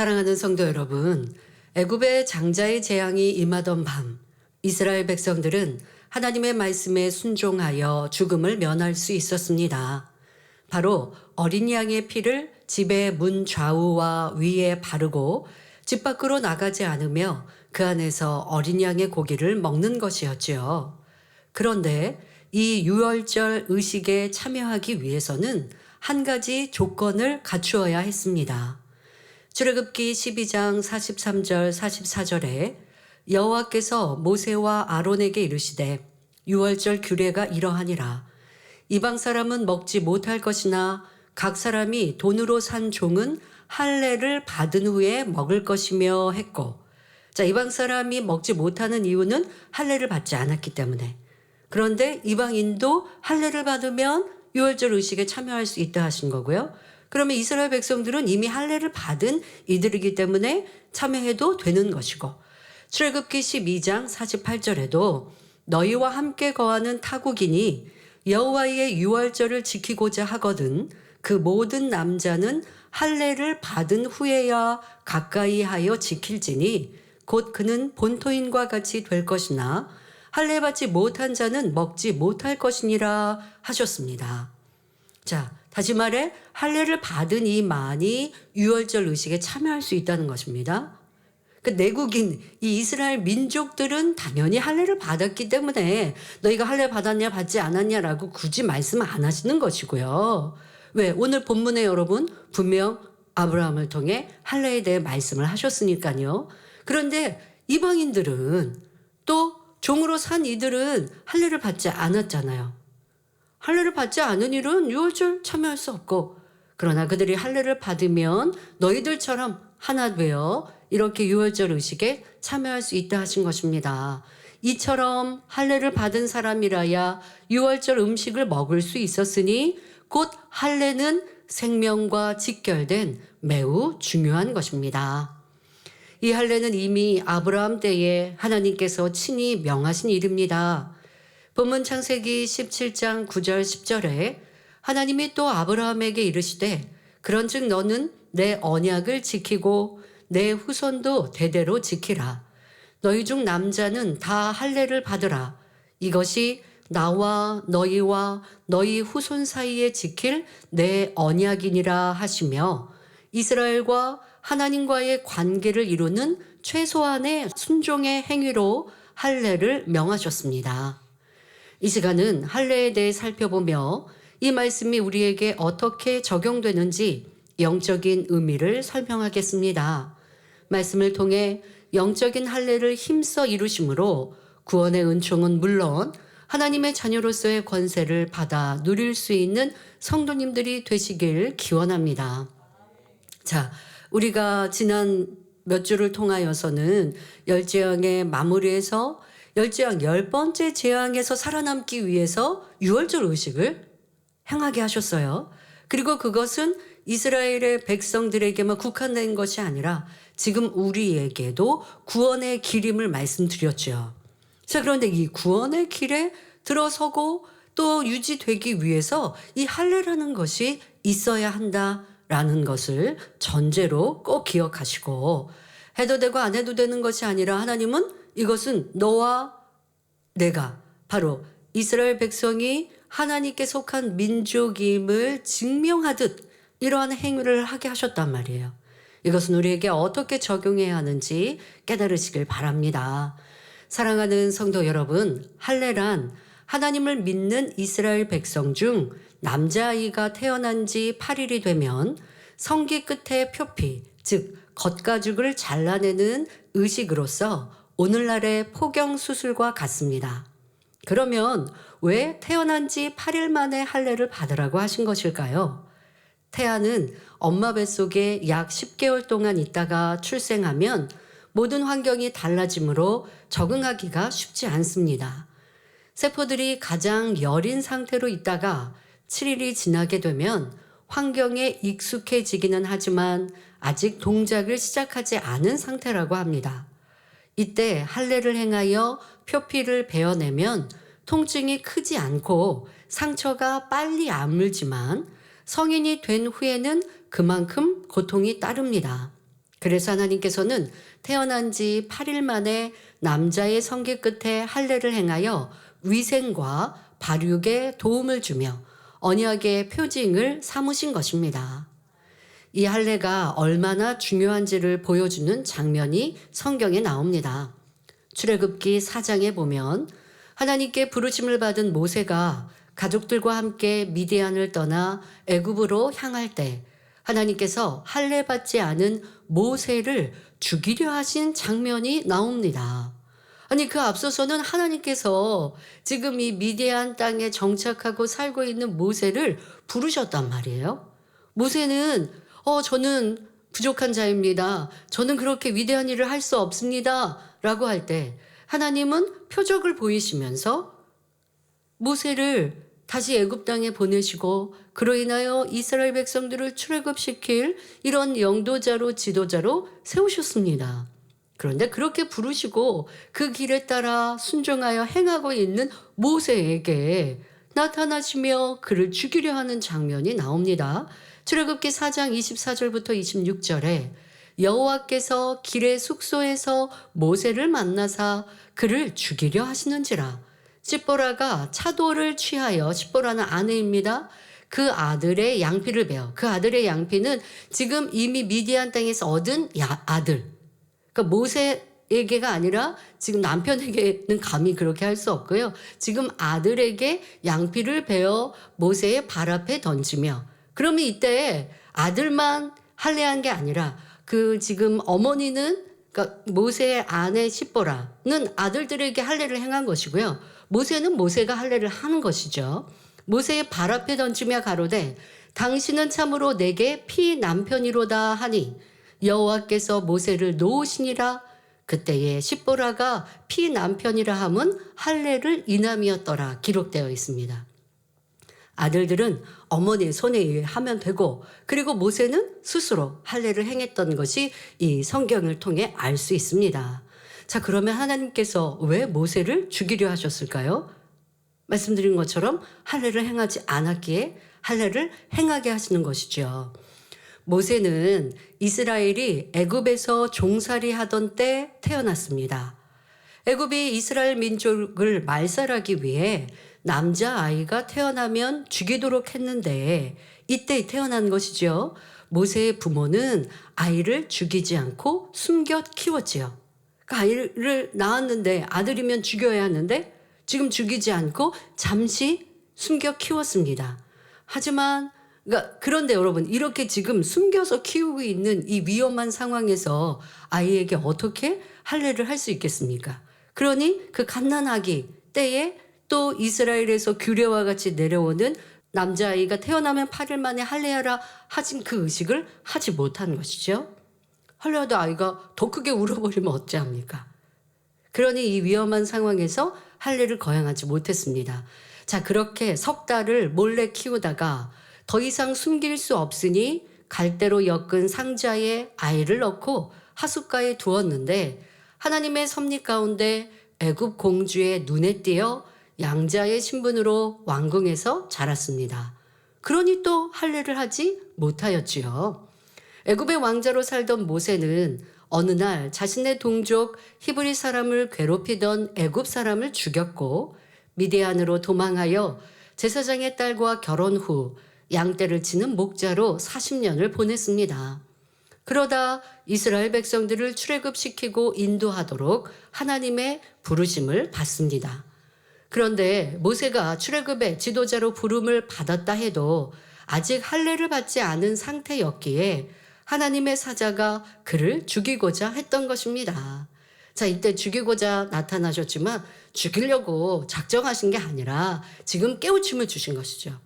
사랑하는 성도 여러분, 애굽의 장자의 재앙이 임하던 밤, 이스라엘 백성들은 하나님의 말씀에 순종하여 죽음을 면할 수 있었습니다. 바로 어린 양의 피를 집의 문 좌우와 위에 바르고 집 밖으로 나가지 않으며 그 안에서 어린 양의 고기를 먹는 것이었지요. 그런데 이 유월절 의식에 참여하기 위해서는 한 가지 조건을 갖추어야 했습니다. 출애굽기 12장 43절 44절에 여호와께서 모세와 아론에게 이르시되 유월절 규례가 이러하니라. 이방 사람은 먹지 못할 것이나 각 사람이 돈으로 산 종은 할례를 받은 후에 먹을 것이며 했고, 자, 이방 사람이 먹지 못하는 이유는 할례를 받지 않았기 때문에. 그런데 이방인도 할례를 받으면 유월절 의식에 참여할 수 있다 하신 거고요. 그러면 이스라엘 백성들은 이미 할례를 받은 이들이기 때문에 참여해도 되는 것이고, 출애굽기 12장 48절에도 너희와 함께 거하는 타국인이 여호와의 유월절을 지키고자 하거든 그 모든 남자는 할례를 받은 후에야 가까이 하여 지킬지니 곧 그는 본토인과 같이 될 것이나 할례 받지 못한 자는 먹지 못할 것이니라 하셨습니다. 자, 다시 말해 할례를 받은 이만이 유월절 의식에 참여할 수 있다는 것입니다. 그 내국인 이 이스라엘 민족들은 당연히 할례를 받았기 때문에 너희가 할례 받았냐 받지 않았냐라고 굳이 말씀 안 하시는 것이고요. 왜? 오늘 본문에 여러분 분명 아브라함을 통해 할례에 대해 말씀을 하셨으니까요. 그런데 이방인들은 또 종으로 산 이들은 할례를 받지 않았잖아요. 할례를 받지 않은 일은 유월절 참여할 수 없고, 그러나 그들이 할례를 받으면 너희들처럼 하나 되어 이렇게 유월절 의식에 참여할 수 있다 하신 것입니다. 이처럼 할례를 받은 사람이라야 유월절 음식을 먹을 수 있었으니 곧 할례는 생명과 직결된 매우 중요한 것입니다. 이 할례는 이미 아브라함 때에 하나님께서 친히 명하신 일입니다. 본문 창세기 17장 9절 10절에 하나님이 또 아브라함에게 이르시되 그런즉 너는 내 언약을 지키고 내 후손도 대대로 지키라. 너희 중 남자는 다 할례를 받으라. 이것이 나와 너희와 너희 후손 사이에 지킬 내 언약이니라 하시며 이스라엘과 하나님과의 관계를 이루는 최소한의 순종의 행위로 할례를 명하셨습니다. 이 시간은 할례에 대해 살펴보며 이 말씀이 우리에게 어떻게 적용되는지 영적인 의미를 설명하겠습니다. 말씀을 통해 영적인 할례를 힘써 이루심으로 구원의 은총은 물론 하나님의 자녀로서의 권세를 받아 누릴 수 있는 성도님들이 되시길 기원합니다. 자, 우리가 지난 몇 주를 통하여서는 열재앙의 마무리에서 열재앙 10번째 재앙에서 살아남기 위해서 유월절 의식을 행하게 하셨어요. 그리고 그것은 이스라엘의 백성들에게만 국한된 것이 아니라 지금 우리에게도 구원의 길임을 말씀드렸죠. 자, 그런데 이 구원의 길에 들어서고 또 유지되기 위해서 이 할례라는 것이 있어야 한다라는 것을 전제로 꼭 기억하시고, 해도 되고 안 해도 되는 것이 아니라 하나님은 이것은 너와 내가 바로 이스라엘 백성이 하나님께 속한 민족임을 증명하듯 이러한 행위를 하게 하셨단 말이에요. 이것은 우리에게 어떻게 적용해야 하는지 깨달으시길 바랍니다. 사랑하는 성도 여러분, 할례란 하나님을 믿는 이스라엘 백성 중 남자아이가 태어난 지 8일이 되면 성기 끝에 표피, 즉 겉가죽을 잘라내는 의식으로서 오늘날의 포경 수술과 같습니다. 그러면 왜 태어난 지 8일 만에 할례를 받으라고 하신 것일까요? 태아는 엄마 뱃속에 약 10개월 동안 있다가 출생하면 모든 환경이 달라지므로 적응하기가 쉽지 않습니다. 세포들이 가장 여린 상태로 있다가 7일이 지나게 되면 환경에 익숙해지기는 하지만 아직 동작을 시작하지 않은 상태라고 합니다. 이때 할례를 행하여 표피를 베어내면 통증이 크지 않고 상처가 빨리 아물지만 성인이 된 후에는 그만큼 고통이 따릅니다. 그래서 하나님께서는 태어난 지 8일 만에 남자의 성기 끝에 할례를 행하여 위생과 발육에 도움을 주며 언약의 표징을 삼으신 것입니다. 이 할례가 얼마나 중요한지를 보여주는 장면이 성경에 나옵니다. 출애굽기 4장에 보면 하나님께 부르심을 받은 모세가 가족들과 함께 미디안을 떠나 애굽으로 향할 때 하나님께서 할례 받지 않은 모세를 죽이려 하신 장면이 나옵니다. 아니, 그 앞서서는 하나님께서 지금 이 미디안 땅에 정착하고 살고 있는 모세를 부르셨단 말이에요. 모세는 저는 부족한 자입니다. 저는 그렇게 위대한 일을 할 수 없습니다. 라고 할 때 하나님은 표적을 보이시면서 모세를 다시 애굽 땅에 보내시고 그로 인하여 이스라엘 백성들을 출애굽시킬 이런 영도자로 지도자로 세우셨습니다. 그런데 그렇게 부르시고 그 길에 따라 순종하여 행하고 있는 모세에게 나타나시며 그를 죽이려 하는 장면이 나옵니다. 출애굽기 4장 24절부터 26절에 여호와께서 길의 숙소에서 모세를 만나사 그를 죽이려 하시는지라. 시보라가 차도를 취하여, 시보라는 아내입니다. 그 아들의 양피를 베어, 그 아들의 양피는 지금 이미 미디안 땅에서 얻은 아들, 그러니까 모세에게가 아니라 지금 남편에게는 감히 그렇게 할 수 없고요. 지금 아들에게 양피를 베어 모세의 발 앞에 던지며, 그러면 이때 아들만 할례한 게 아니라 그 지금 어머니는, 그러니까 모세의 아내 시보라는 아들들에게 할례를 행한 것이고요. 모세는 모세가 할례를 하는 것이죠. 모세의 발 앞에 던지며 가로되 당신은 참으로 내게 피 남편이로다 하니 여호와께서 모세를 놓으시니라. 그때에 시보라가 피 남편이라 함은 할례를 인함이었더라 기록되어 있습니다. 아들들은 어머니의 손에 의해 하면 되고, 그리고 모세는 스스로 할례를 행했던 것이 이 성경을 통해 알 수 있습니다. 자, 그러면 하나님께서 왜 모세를 죽이려 하셨을까요? 말씀드린 것처럼 할례를 행하지 않았기에 할례를 행하게 하시는 것이죠. 모세는 이스라엘이 애굽에서 종살이 하던 때 태어났습니다. 애굽이 이스라엘 민족을 말살하기 위해 남자아이가 태어나면 죽이도록 했는데 이때 태어난 것이죠. 모세의 부모는 아이를 죽이지 않고 숨겨 키웠지요. 그러니까 아이를 낳았는데 아들이면 죽여야 하는데 지금 죽이지 않고 잠시 숨겨 키웠습니다. 하지만 그런데 여러분, 이렇게 지금 숨겨서 키우고 있는 이 위험한 상황에서 아이에게 어떻게 할례를 할 수 있겠습니까? 그러니 그 갓난아기 때에 또 이스라엘에서 규례와 같이 내려오는 남자아이가 태어나면 8일 만에 할례하라 하신 그 의식을 하지 못한 것이죠. 할례하다 아이가 더 크게 울어버리면 어찌합니까? 그러니 이 위험한 상황에서 할례를 거행하지 못했습니다. 자, 그렇게 석 달을 몰래 키우다가 더 이상 숨길 수 없으니 갈대로 엮은 상자에 아이를 넣고 하숫가에 두었는데 하나님의 섭리 가운데 애굽 공주의 눈에 띄어 양자의 신분으로 왕궁에서 자랐습니다. 그러니 또 할례를 하지 못하였지요. 애굽의 왕자로 살던 모세는 어느 날 자신의 동족 히브리 사람을 괴롭히던 애굽 사람을 죽였고 미디안으로 도망하여 제사장의 딸과 결혼 후 양떼를 치는 목자로 40년을 보냈습니다. 그러다 이스라엘 백성들을 출애굽시키고 인도하도록 하나님의 부르심을 받습니다. 그런데 모세가 출애굽의 지도자로 부름을 받았다 해도 아직 할례를 받지 않은 상태였기에 하나님의 사자가 그를 죽이고자 했던 것입니다. 자, 이때 죽이고자 나타나셨지만 죽이려고 작정하신 게 아니라 지금 깨우침을 주신 것이죠.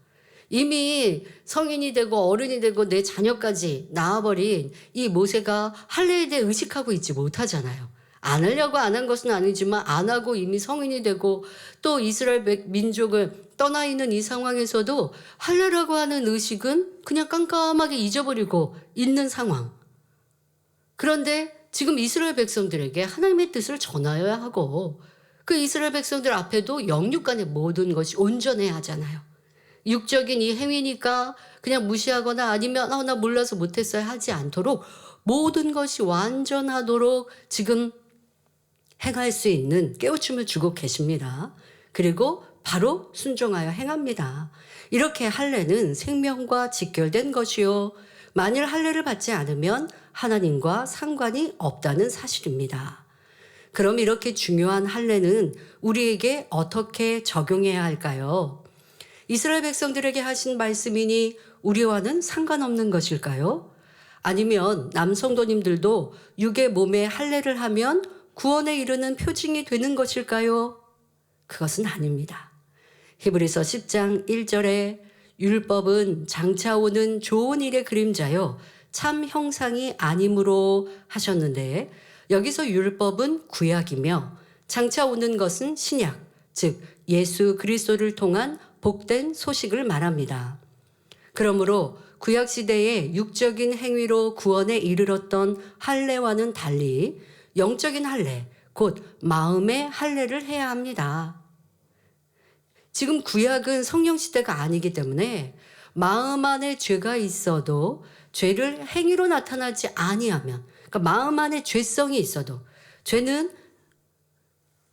이미 성인이 되고 어른이 되고 내 자녀까지 낳아버린 이 모세가 할례에 대해 의식하고 있지 못하잖아요. 안 하려고 안 한 것은 아니지만 안 하고 이미 성인이 되고 또 이스라엘 민족을 떠나 있는 이 상황에서도 할례라고 하는 의식은 그냥 깜깜하게 잊어버리고 있는 상황. 그런데 지금 이스라엘 백성들에게 하나님의 뜻을 전하여야 하고 그 이스라엘 백성들 앞에도 영육간의 모든 것이 온전해야 하잖아요. 육적인 이 행위니까 그냥 무시하거나 아니면 나 몰라서 못했어야 하지 않도록 모든 것이 완전하도록 지금 행할 수 있는 깨우침을 주고 계십니다. 그리고 바로 순종하여 행합니다. 이렇게 할례는 생명과 직결된 것이요. 만일 할례를 받지 않으면 하나님과 상관이 없다는 사실입니다. 그럼 이렇게 중요한 할례는 우리에게 어떻게 적용해야 할까요? 이스라엘 백성들에게 하신 말씀이니 우리와는 상관없는 것일까요? 아니면 남성도님들도 육의 몸에 할례를 하면 구원에 이르는 표징이 되는 것일까요? 그것은 아닙니다. 히브리서 10장 1절에 율법은 장차 오는 좋은 일의 그림자요 참 형상이 아니므로 하셨는데, 여기서 율법은 구약이며 장차 오는 것은 신약, 즉 예수 그리스도를 통한 복된 소식을 말합니다. 그러므로 구약 시대의 육적인 행위로 구원에 이르렀던 할례와는 달리 영적인 할례, 곧 마음의 할례를 해야 합니다. 지금 구약은 성령 시대가 아니기 때문에 마음 안에 죄가 있어도 죄를 행위로 나타나지 아니하면, 그러니까 마음 안에 죄성이 있어도,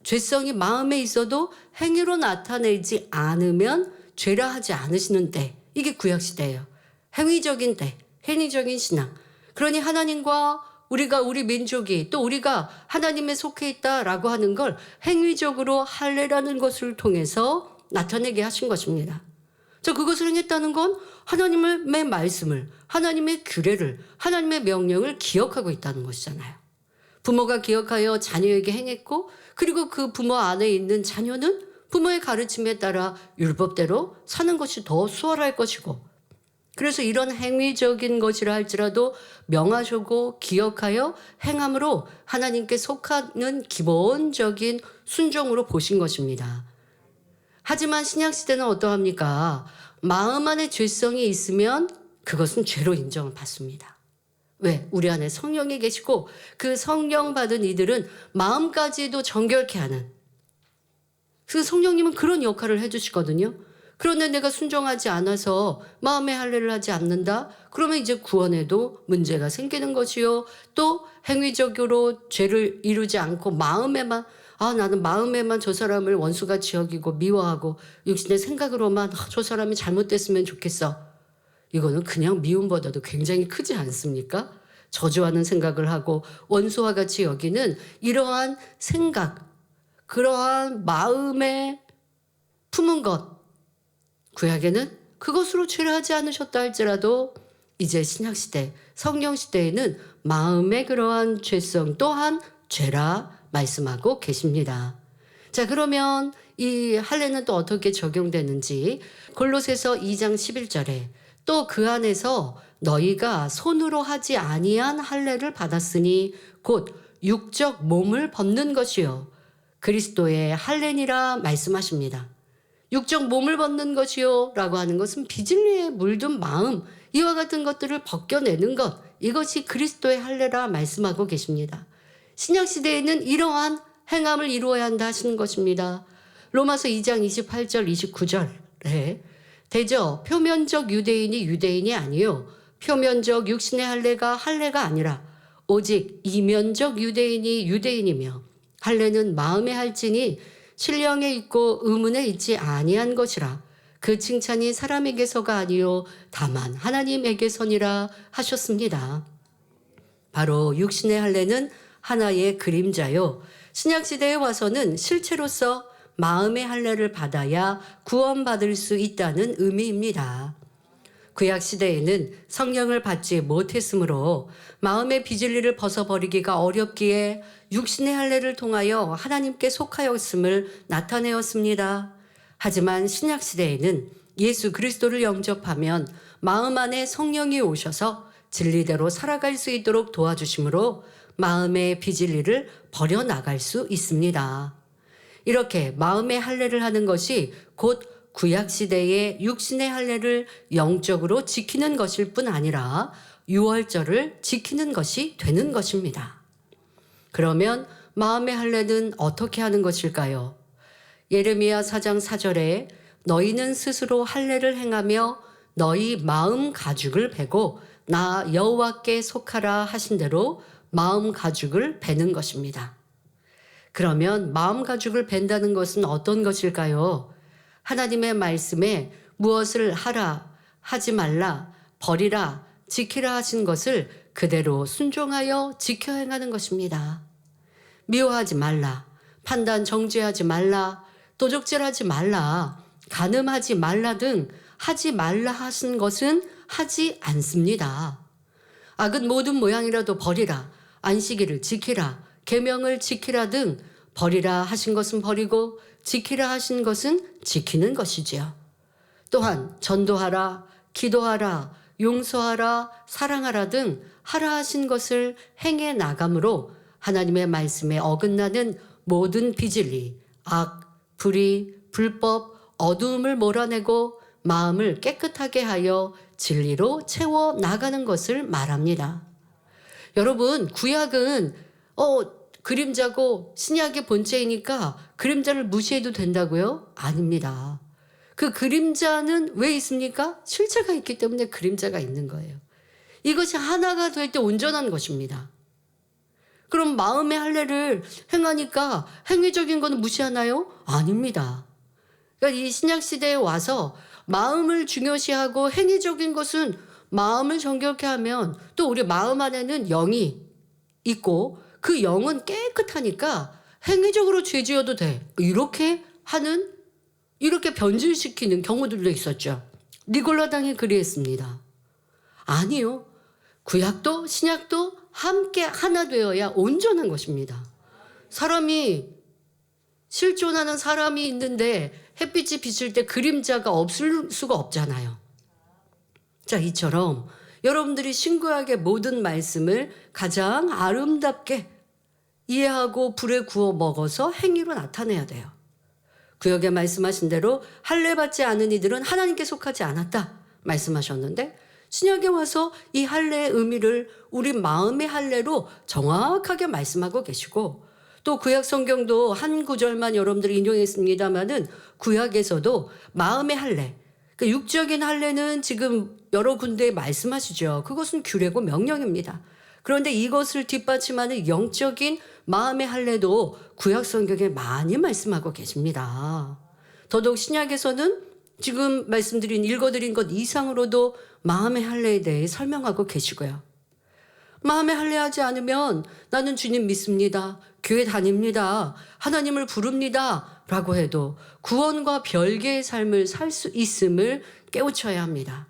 죄성이 마음에 있어도 행위로 나타내지 않으면 죄라 하지 않으시는 때, 이게 구약 시대예요. 행위적인 때, 행위적인 신앙. 그러니 하나님과 우리 민족이 또 우리가 하나님에 속해 있다라고 하는 걸 행위적으로 할례라는 것을 통해서 나타내게 하신 것입니다. 그것을 행했다는 건 하나님의 말씀을, 하나님의 규례를, 하나님의 명령을 기억하고 있다는 것이잖아요. 부모가 기억하여 자녀에게 행했고, 그리고 그 부모 안에 있는 자녀는 부모의 가르침에 따라 율법대로 사는 것이 더 수월할 것이고, 그래서 이런 행위적인 것이라 할지라도 명하시고 기억하여 행함으로 하나님께 속하는 기본적인 순종으로 보신 것입니다. 하지만 신약시대는 어떠합니까? 마음 안에 죄성이 있으면 그것은 죄로 인정을 받습니다. 왜? 우리 안에 성령이 계시고 그 성령 받은 이들은 마음까지도 정결케 하는, 그 성령님은 그런 역할을 해주시거든요. 그런데 내가 순종하지 않아서 마음의 할례를 하지 않는다? 그러면 이제 구원에도 문제가 생기는 것이요. 또 행위적으로 죄를 이루지 않고 마음에만, 나는 마음에만 저 사람을 원수같이 여기고 미워하고 육신의 생각으로만 저 사람이 잘못됐으면 좋겠어. 이거는 그냥 미움보다도 굉장히 크지 않습니까? 저주하는 생각을 하고 원수와 같이 여기는 이러한 생각, 그러한 마음에 품은 것, 구약에는 그것으로 죄를 하지 않으셨다 할지라도 이제 신약시대, 성령시대에는 마음의 그러한 죄성 또한 죄라 말씀하고 계십니다. 자, 그러면 이 할례는 또 어떻게 적용되는지 골로새서 2장 11절에 또 그 안에서 너희가 손으로 하지 아니한 할례를 받았으니 곧 육적 몸을 벗는 것이요 그리스도의 할례니라 말씀하십니다. 육적 몸을 벗는 것이요 라고 하는 것은 비진리에 물든 마음, 이와 같은 것들을 벗겨내는 것, 이것이 그리스도의 할례라 말씀하고 계십니다. 신약시대에는 이러한 행함을 이루어야 한다 하시는 것입니다. 로마서 2장 28절 29절에 대저 표면적 유대인이 유대인이 아니요 표면적 육신의 할례가 아니라 오직 이면적 유대인이 유대인이며 할례는 마음에 할지니 신령에 있고 의문에 있지 아니한 것이라 그 칭찬이 사람에게서가 아니요 다만 하나님에게서니라 하셨습니다. 바로 육신의 할례는 하나의 그림자요 신약시대에 와서는 실체로서 마음의 할례를 받아야 구원받을 수 있다는 의미입니다. 구약시대에는 성령을 받지 못했으므로 마음의 비진리를 벗어버리기가 어렵기에 육신의 할례를 통하여 하나님께 속하였음을 나타내었습니다. 하지만 신약시대에는 예수 그리스도를 영접하면 마음 안에 성령이 오셔서 진리대로 살아갈 수 있도록 도와주심으로 마음의 비진리를 버려나갈 수 있습니다. 이렇게 마음의 할례를 하는 것이 곧 구약시대의 육신의 할례를 영적으로 지키는 것일 뿐 아니라 유월절을 지키는 것이 되는 것입니다. 그러면 마음의 할례는 어떻게 하는 것일까요? 예레미야 4장 4절에 너희는 스스로 할례를 행하며 너희 마음 가죽을 베고 나 여호와께 속하라 하신 대로 마음 가죽을 베는 것입니다. 그러면 마음 가죽을 벤다는 것은 어떤 것일까요? 하나님의 말씀에 무엇을 하라, 하지 말라, 버리라, 지키라 하신 것을 그대로 순종하여 지켜 행하는 것입니다. 미워하지 말라, 판단 정죄하지 말라, 도적질하지 말라, 간음하지 말라 등 하지 말라 하신 것은 하지 않습니다. 악은 모든 모양이라도 버리라, 안식일을 지키라, 계명을 지키라 등 버리라 하신 것은 버리고 지키라 하신 것은 지키는 것이지요. 또한 전도하라, 기도하라, 용서하라, 사랑하라 등 하라 하신 것을 행해 나감으로 하나님의 말씀에 어긋나는 모든 비진리, 악, 불의, 불법, 어두움을 몰아내고 마음을 깨끗하게 하여 진리로 채워 나가는 것을 말합니다. 여러분, 구약은 그림자고 신약의 본체이니까 그림자를 무시해도 된다고요? 아닙니다. 그 그림자는 왜 있습니까? 실체가 있기 때문에 그림자가 있는 거예요. 이것이 하나가 될 때 온전한 것입니다. 그럼 마음의 할례를 행하니까 행위적인 거는 무시하나요? 아닙니다. 그러니까 이 신약 시대에 와서 마음을 중요시하고 행위적인 것은 마음을 정결케 하면 또 우리 마음 안에는 영이 있고 그 영은 깨끗하니까 행위적으로 죄 지어도 돼. 이렇게 변질시키는 경우들도 있었죠. 니골라당이 그리했습니다. 아니요. 구약도 신약도 함께 하나 되어야 온전한 것입니다. 사람이 실존하는 사람이 있는데 햇빛이 비칠 때 그림자가 없을 수가 없잖아요. 자, 이처럼 여러분들이 신구약의 모든 말씀을 가장 아름답게 이해하고 불에 구워 먹어서 행위로 나타내야 돼요. 구약에 말씀하신 대로 할례 받지 않은 이들은 하나님께 속하지 않았다 말씀하셨는데 신약에 와서 이 할례의 의미를 우리 마음의 할례로 정확하게 말씀하고 계시고 또 구약 성경도 한 구절만 여러분들이 인용했습니다마는 구약에서도 마음의 할례, 그러니까 육적인 할례는 지금 여러 군데에 말씀하시죠. 그것은 규례고 명령입니다. 그런데 이것을 뒷받침하는 영적인 마음의 할례도 구약 성경에 많이 말씀하고 계십니다. 더더욱 신약에서는 지금 읽어드린 것 이상으로도 마음의 할례에 대해 설명하고 계시고요. 마음에 할례하지 않으면 나는 주님 믿습니다. 교회 다닙니다. 하나님을 부릅니다. 라고 해도 구원과 별개의 삶을 살 수 있음을 깨우쳐야 합니다.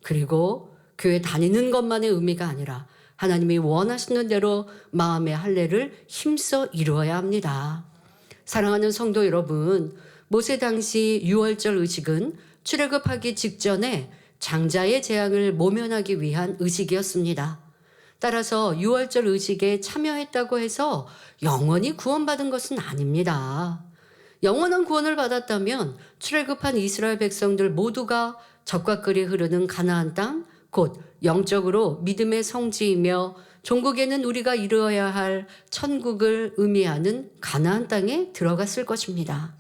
그리고 교회 다니는 것만의 의미가 아니라 하나님이 원하시는 대로 마음의 할례를 힘써 이루어야 합니다. 사랑하는 성도 여러분, 모세 당시 유월절 의식은 출애굽하기 직전에 장자의 재앙을 모면하기 위한 의식이었습니다. 따라서 유월절 의식에 참여했다고 해서 영원히 구원받은 것은 아닙니다. 영원한 구원을 받았다면 출애굽한 이스라엘 백성들 모두가 적과 꿀이 흐르는 가나안 땅, 곧 영적으로 믿음의 성지이며 종국에는 우리가 이루어야 할 천국을 의미하는 가나안 땅에 들어갔을 것입니다.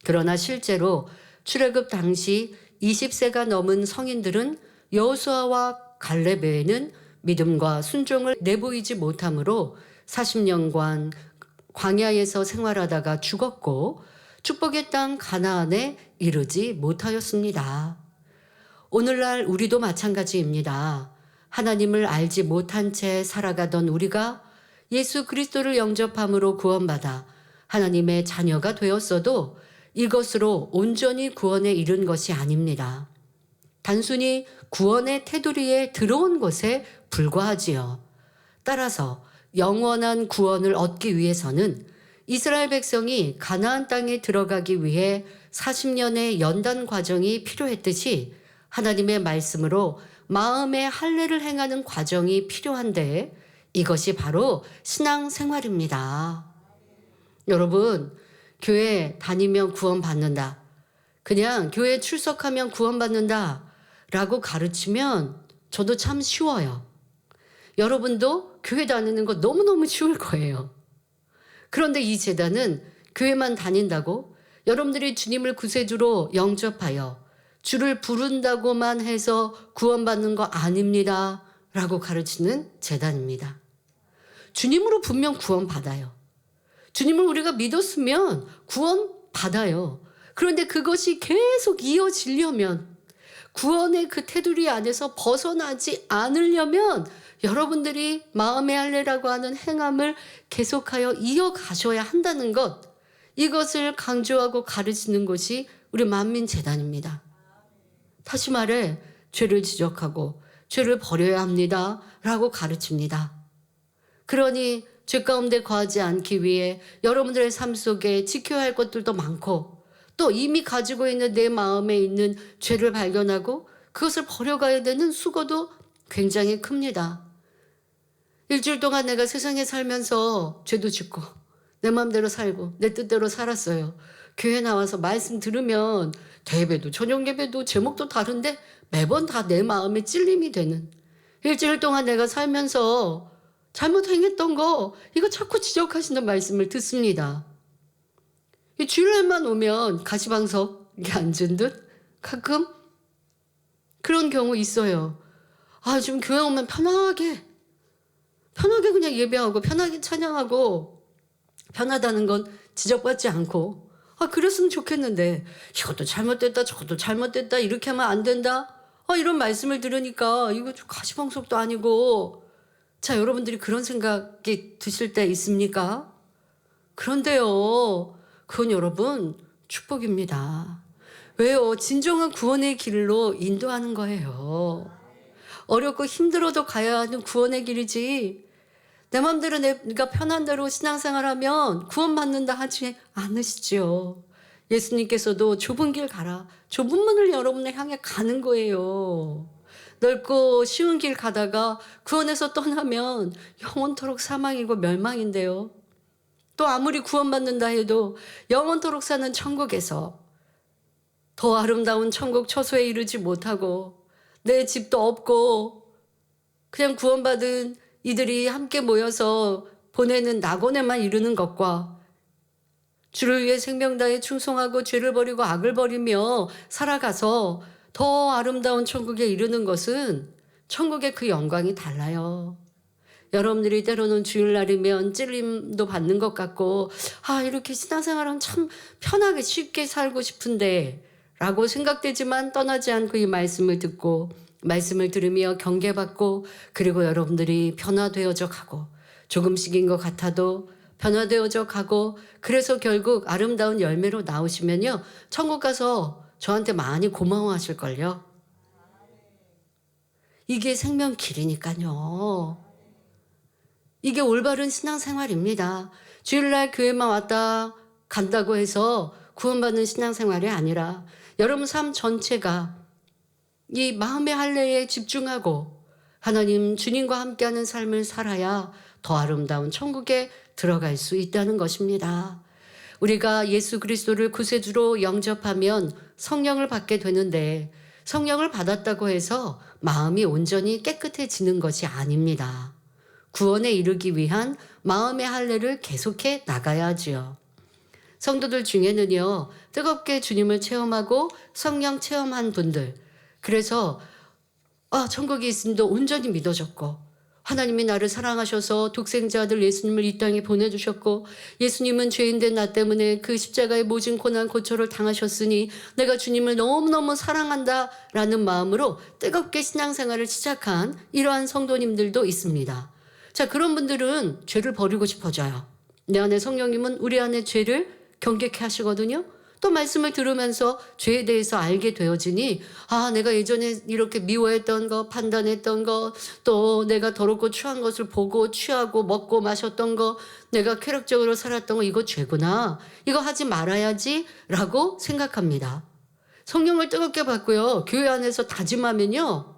그러나 실제로 출애굽 당시 20세가 넘은 성인들은 여호수아와 갈렙 외에는 믿음과 순종을 내보이지 못하므로 40년간 광야에서 생활하다가 죽었고 축복의 땅 가나안에 이르지 못하였습니다. 오늘날 우리도 마찬가지입니다. 하나님을 알지 못한 채 살아가던 우리가 예수 그리스도를 영접함으로 구원받아 하나님의 자녀가 되었어도 이것으로 온전히 구원에 이른 것이 아닙니다. 단순히 구원의 테두리에 들어온 것에 불과하지요. 따라서 영원한 구원을 얻기 위해서는 이스라엘 백성이 가나안 땅에 들어가기 위해 40년의 연단 과정이 필요했듯이 하나님의 말씀으로 마음의 할례를 행하는 과정이 필요한데 이것이 바로 신앙생활입니다. 여러분, 교회 다니면 구원받는다. 그냥 교회 출석하면 구원받는다 라고 가르치면 저도 참 쉬워요. 여러분도 교회 다니는 거 너무너무 쉬울 거예요. 그런데 이 제단은 교회만 다닌다고 여러분들이 주님을 구세주로 영접하여 주를 부른다고만 해서 구원받는 거 아닙니다. 라고 가르치는 재단입니다. 주님으로 분명 구원받아요. 주님을 우리가 믿었으면 구원받아요. 그런데 그것이 계속 이어지려면, 구원의 그 테두리 안에서 벗어나지 않으려면 여러분들이 마음의 할례라고 하는 행함을 계속하여 이어가셔야 한다는 것, 이것을 강조하고 가르치는 것이 우리 만민재단입니다. 다시 말해 죄를 지적하고 죄를 버려야 합니다 라고 가르칩니다. 그러니 죄 가운데 거하지 않기 위해 여러분들의 삶 속에 지켜야 할 것들도 많고, 또 이미 가지고 있는 내 마음에 있는 죄를 발견하고 그것을 버려가야 되는 수고도 굉장히 큽니다. 일주일 동안 내가 세상에 살면서 죄도 짓고 내 마음대로 살고 내 뜻대로 살았어요. 교회 나와서 말씀 들으면 대예배도 저녁 예배도 제목도 다른데 매번 다 내 마음에 찔림이 되는, 일주일 동안 내가 살면서 잘못 행했던 거 이거 자꾸 지적하시는 말씀을 듣습니다. 이 주일날만 오면 가시방석에 앉은 듯 가끔 그런 경우 있어요. 아, 지금 교회 오면 편하게 그냥 예배하고 편하게 찬양하고 편하다는 건 지적받지 않고, 아, 그랬으면 좋겠는데 이것도 잘못됐다 저것도 잘못됐다 이렇게 하면 안 된다, 이런 말씀을 들으니까 이거 좀 가시방석도 아니고. 자, 여러분들이 그런 생각이 드실 때 있습니까? 그런데요, 그건 여러분 축복입니다. 왜요? 진정한 구원의 길로 인도하는 거예요. 어렵고 힘들어도 가야 하는 구원의 길이지, 내 마음대로 내가 편한 대로 신앙생활하면 구원받는다 하지 않으시죠. 예수님께서도 좁은 길 가라, 좁은 문을 여러분을 향해 가는 거예요. 넓고 쉬운 길 가다가 구원에서 떠나면 영원토록 사망이고 멸망인데요. 또 아무리 구원받는다 해도 영원토록 사는 천국에서 더 아름다운 천국 처소에 이르지 못하고 내 집도 없고 그냥 구원받은 이들이 함께 모여서 보내는 낙원에만 이르는 것과 주를 위해 생명 다해 충성하고 죄를 버리고 악을 버리며 살아가서 더 아름다운 천국에 이르는 것은 천국의 그 영광이 달라요. 여러분들이 때로는 주일날이면 찔림도 받는 것 같고, 아, 이렇게 신앙생활은 참 편하게 쉽게 살고 싶은데 라고 생각되지만 떠나지 않고 이 말씀을 듣고 말씀을 들으며 경계받고, 그리고 여러분들이 변화되어져 가고 조금씩인 것 같아도 변화되어져 가고, 그래서 결국 아름다운 열매로 나오시면요, 천국 가서 저한테 많이 고마워하실걸요. 이게 생명길이니까요. 이게 올바른 신앙생활입니다. 주일날 교회만 왔다 간다고 해서 구원받는 신앙생활이 아니라 여러분 삶 전체가 이 마음의 할례에 집중하고 하나님 주님과 함께하는 삶을 살아야 더 아름다운 천국에 들어갈 수 있다는 것입니다. 우리가 예수 그리스도를 구세주로 영접하면 성령을 받게 되는데, 성령을 받았다고 해서 마음이 온전히 깨끗해지는 것이 아닙니다. 구원에 이르기 위한 마음의 할례를 계속해 나가야 하지요. 성도들 중에는요, 뜨겁게 주님을 체험하고 성령 체험한 분들, 그래서 천국이 있음도 온전히 믿어졌고, 하나님이 나를 사랑하셔서 독생자 아들 예수님을 이 땅에 보내주셨고, 예수님은 죄인된 나 때문에 그 십자가의 모진 고난 고초를 당하셨으니 내가 주님을 너무너무 사랑한다 라는 마음으로 뜨겁게 신앙생활을 시작한 이러한 성도님들도 있습니다. 자, 그런 분들은 죄를 버리고 싶어져요. 내 안에 성령님은 우리 안에 죄를 경계케 하시거든요. 또 말씀을 들으면서 죄에 대해서 알게 되어지니, 아, 내가 예전에 이렇게 미워했던 거, 판단했던 거, 또 내가 더럽고 추한 것을 보고 취하고 먹고 마셨던 거, 내가 쾌락적으로 살았던 거, 이거 죄구나, 이거 하지 말아야지 라고 생각합니다. 성령을 뜨겁게 받고요, 교회 안에서 다짐하면요,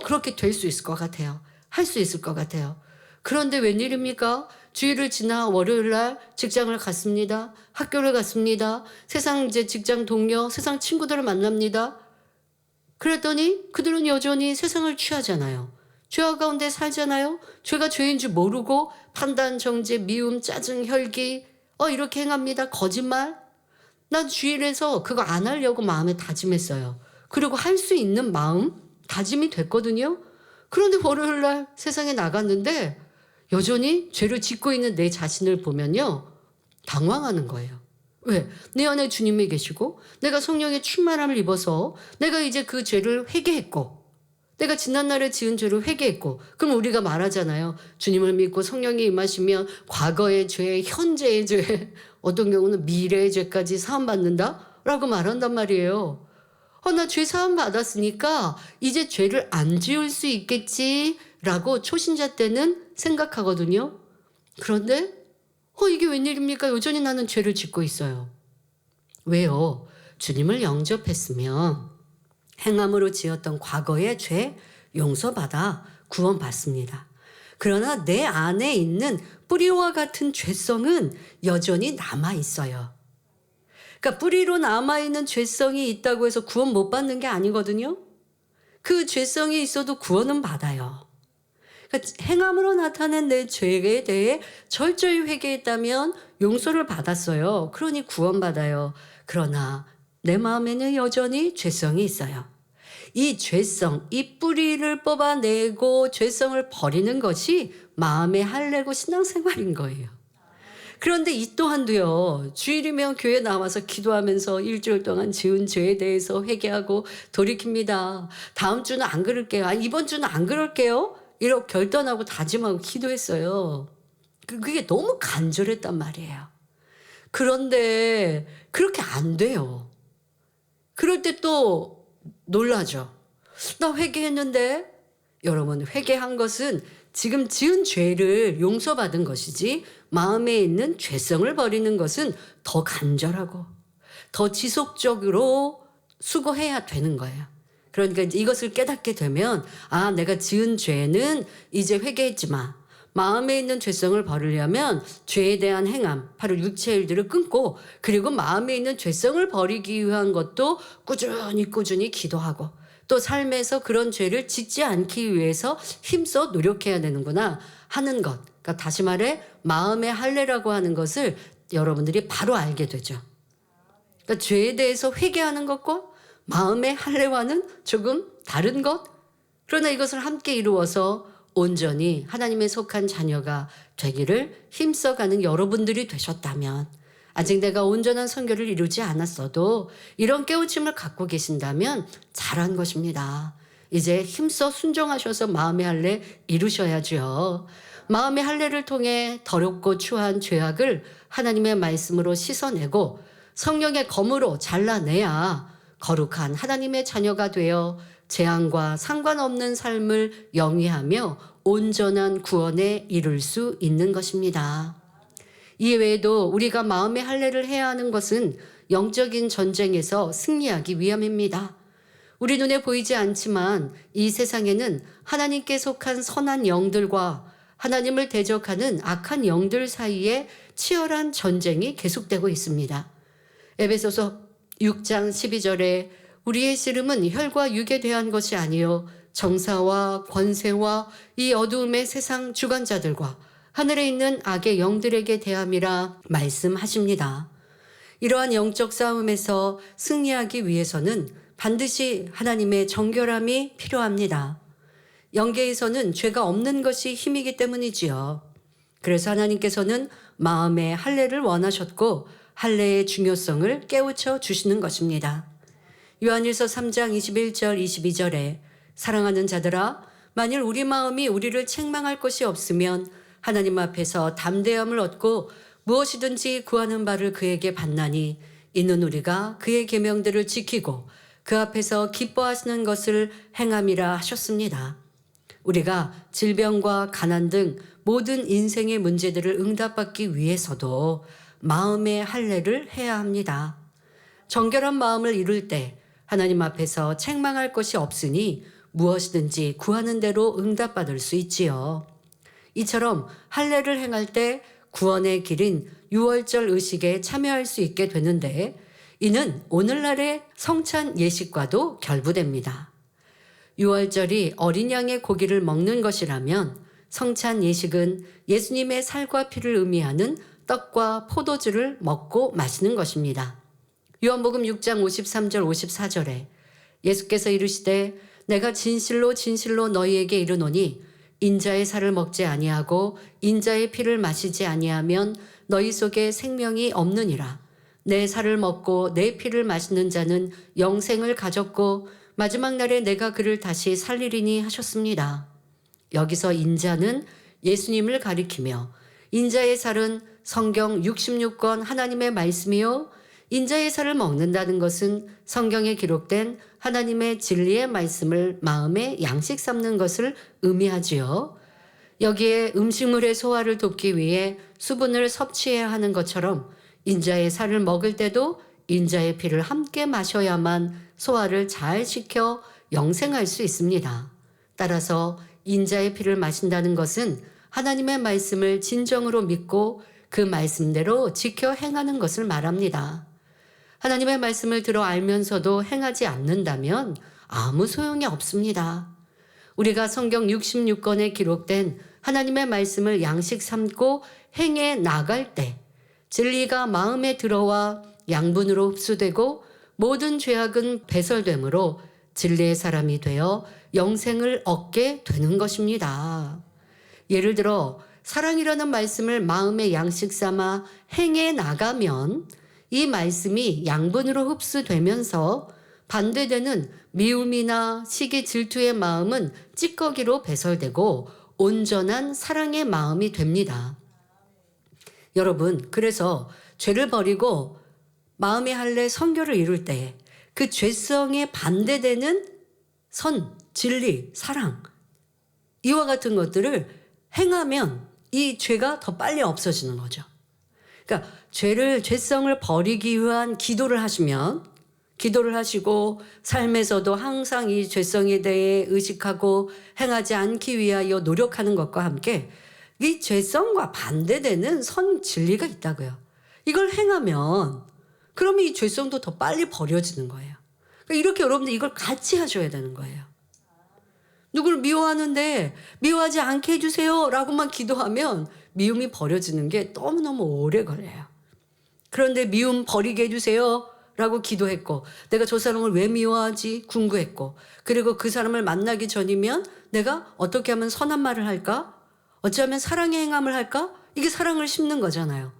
그렇게 될 수 있을 것 같아요. 할 수 있을 것 같아요. 그런데 웬일입니까? 주일을 지나 월요일날 직장을 갔습니다. 학교를 갔습니다. 세상 이제 직장 동료, 세상 친구들을 만납니다. 그랬더니 그들은 여전히 세상을 취하잖아요. 죄악 가운데 살잖아요. 죄가 죄인 줄 모르고 판단, 정죄, 미움, 짜증, 혈기 이렇게 행합니다. 거짓말. 난 주일에서 그거 안 하려고 마음에 다짐했어요. 그리고 할 수 있는 마음 다짐이 됐거든요. 그런데 월요일 날 세상에 나갔는데 여전히 죄를 짓고 있는 내 자신을 보면요, 당황하는 거예요. 왜? 내 안에 주님이 계시고 내가 성령의 충만함을 입어서 내가 이제 그 죄를 회개했고, 내가 지난날에 지은 죄를 회개했고, 그럼 우리가 말하잖아요. 주님을 믿고 성령이 임하시면 과거의 죄, 현재의 죄, 어떤 경우는 미래의 죄까지 사함받는다? 라고 말한단 말이에요. 나 죄 사함 받았으니까 이제 죄를 안 지을 수 있겠지라고 초신자 때는 생각하거든요. 그런데 이게 웬일입니까? 여전히 나는 죄를 짓고 있어요. 왜요? 주님을 영접했으면 행함으로 지었던 과거의 죄 용서받아 구원받습니다. 그러나 내 안에 있는 뿌리와 같은 죄성은 여전히 남아있어요. 그러니까 뿌리로 남아있는 죄성이 있다고 해서 구원 못 받는 게 아니거든요. 그 죄성이 있어도 구원은 받아요. 그러니까 행함으로 나타낸 내 죄에 대해 철저히 회개했다면 용서를 받았어요. 그러니 구원받아요. 그러나 내 마음에는 여전히 죄성이 있어요. 이 죄성, 이 뿌리를 뽑아내고 죄성을 버리는 것이 마음의 할례고 신앙생활인 거예요. 그런데 이 또한도요, 주일이면 교회 나와서 기도하면서 일주일 동안 지은 죄에 대해서 회개하고 돌이킵니다. 다음 주는 안 그럴게요. 이번 주는 안 그럴게요. 이렇게 결단하고 다짐하고 기도했어요. 그게 너무 간절했단 말이에요. 그런데 그렇게 안 돼요. 그럴 때 또 놀라죠. 나 회개했는데. 여러분, 회개한 것은 지금 지은 죄를 용서받은 것이지, 마음에 있는 죄성을 버리는 것은 더 간절하고 더 지속적으로 수고해야 되는 거예요. 그러니까 이것을 깨닫게 되면, 내가 지은 죄는 이제 회개했지만 마음에 있는 죄성을 버리려면 죄에 대한 행함, 바로 육체의 일들을 끊고, 그리고 마음에 있는 죄성을 버리기 위한 것도 꾸준히 기도하고, 또 삶에서 그런 죄를 짓지 않기 위해서 힘써 노력해야 되는구나 하는 것. 그러니까 다시 말해 마음의 할례라고 하는 것을 여러분들이 바로 알게 되죠. 그러니까 죄에 대해서 회개하는 것과 마음의 할례와는 조금 다른 것. 그러나 이것을 함께 이루어서 온전히 하나님의 속한 자녀가 되기를 힘써가는 여러분들이 되셨다면, 아직 내가 온전한 선교를 이루지 않았어도 이런 깨우침을 갖고 계신다면 잘한 것입니다. 이제 힘써 순종하셔서 마음의 할례 이루셔야죠. 마음의 할례를 통해 더럽고 추한 죄악을 하나님의 말씀으로 씻어내고 성령의 검으로 잘라내야 거룩한 하나님의 자녀가 되어 재앙과 상관없는 삶을 영위하며 온전한 구원에 이룰 수 있는 것입니다. 이외에도 우리가 마음의 할례를 해야 하는 것은 영적인 전쟁에서 승리하기 위함입니다. 우리 눈에 보이지 않지만 이 세상에는 하나님께 속한 선한 영들과 하나님을 대적하는 악한 영들 사이에 치열한 전쟁이 계속되고 있습니다. 에베소서 6장 12절에 우리의 씨름은 혈과 육에 대한 것이 아니요 정사와 권세와 이 어두움의 세상 주관자들과 하늘에 있는 악의 영들에게 대함이라 말씀하십니다. 이러한 영적 싸움에서 승리하기 위해서는 반드시 하나님의 정결함이 필요합니다. 영계에서는 죄가 없는 것이 힘이기 때문이지요. 그래서 하나님께서는 마음의 할례를 원하셨고 할례의 중요성을 깨우쳐 주시는 것입니다. 요한일서 3장 21절 22절에 사랑하는 자들아, 만일 우리 마음이 우리를 책망할 것이 없으면 하나님 앞에서 담대함을 얻고 무엇이든지 구하는 바를 그에게 받나니 이는 우리가 그의 계명들을 지키고 그 앞에서 기뻐하시는 것을 행함이라 하셨습니다. 우리가 질병과 가난 등 모든 인생의 문제들을 응답받기 위해서도 마음의 할례를 해야 합니다. 정결한 마음을 이룰 때 하나님 앞에서 책망할 것이 없으니 무엇이든지 구하는 대로 응답받을 수 있지요. 이처럼 할례를 행할 때 구원의 길인 유월절 의식에 참여할 수 있게 되는데, 이는 오늘날의 성찬 예식과도 결부됩니다. 유월절이 어린 양의 고기를 먹는 것이라면 성찬 예식은 예수님의 살과 피를 의미하는 떡과 포도주를 먹고 마시는 것입니다. 요한복음 6장 53절 54절에 예수께서 이르시되 내가 진실로 진실로 너희에게 이르노니 인자의 살을 먹지 아니하고 인자의 피를 마시지 아니하면 너희 속에 생명이 없느니라. 내 살을 먹고 내 피를 마시는 자는 영생을 가졌고 마지막 날에 내가 그를 다시 살리리니 하셨습니다. 여기서 인자는 예수님을 가리키며 인자의 살은 성경 66권 하나님의 말씀이요 인자의 살을 먹는다는 것은 성경에 기록된 하나님의 진리의 말씀을 마음에 양식 삼는 것을 의미하지요. 여기에 음식물의 소화를 돕기 위해 수분을 섭취해야 하는 것처럼 인자의 살을 먹을 때도 인자의 피를 함께 마셔야만 소화를 잘 시켜 영생할 수 있습니다. 따라서 인자의 피를 마신다는 것은 하나님의 말씀을 진정으로 믿고 그 말씀대로 지켜 행하는 것을 말합니다. 하나님의 말씀을 들어 알면서도 행하지 않는다면 아무 소용이 없습니다. 우리가 성경 66권에 기록된 하나님의 말씀을 양식 삼고 행해 나갈 때 진리가 마음에 들어와 양분으로 흡수되고 모든 죄악은 배설되므로 진리의 사람이 되어 영생을 얻게 되는 것입니다. 예를 들어 사랑이라는 말씀을 마음의 양식 삼아 행해 나가면 이 말씀이 양분으로 흡수되면서 반대되는 미움이나 시기 질투의 마음은 찌꺼기로 배설되고 온전한 사랑의 마음이 됩니다. 여러분, 그래서 죄를 버리고 마음의 할례 선교를 이룰 때 그 죄성에 반대되는 선, 진리, 사랑 이와 같은 것들을 행하면 이 죄가 더 빨리 없어지는 거죠. 그러니까 죄성을 버리기 위한 기도를 하시고 삶에서도 항상 이 죄성에 대해 의식하고 행하지 않기 위하여 노력하는 것과 함께 이 죄성과 반대되는 선 진리가 있다고요. 이걸 행하면 그러면 이 죄성도 더 빨리 버려지는 거예요. 그러니까 이렇게 여러분들 이걸 같이 하셔야 되는 거예요. 누구를 미워하는데 미워하지 않게 해주세요 라고만 기도하면 미움이 버려지는 게 너무너무 오래 걸려요. 그런데 미움 버리게 해주세요 라고 기도했고 내가 저 사람을 왜 미워하지 궁금했고 그리고 그 사람을 만나기 전이면 내가 어떻게 하면 선한 말을 할까? 어찌하면 사랑의 행함을 할까? 이게 사랑을 심는 거잖아요.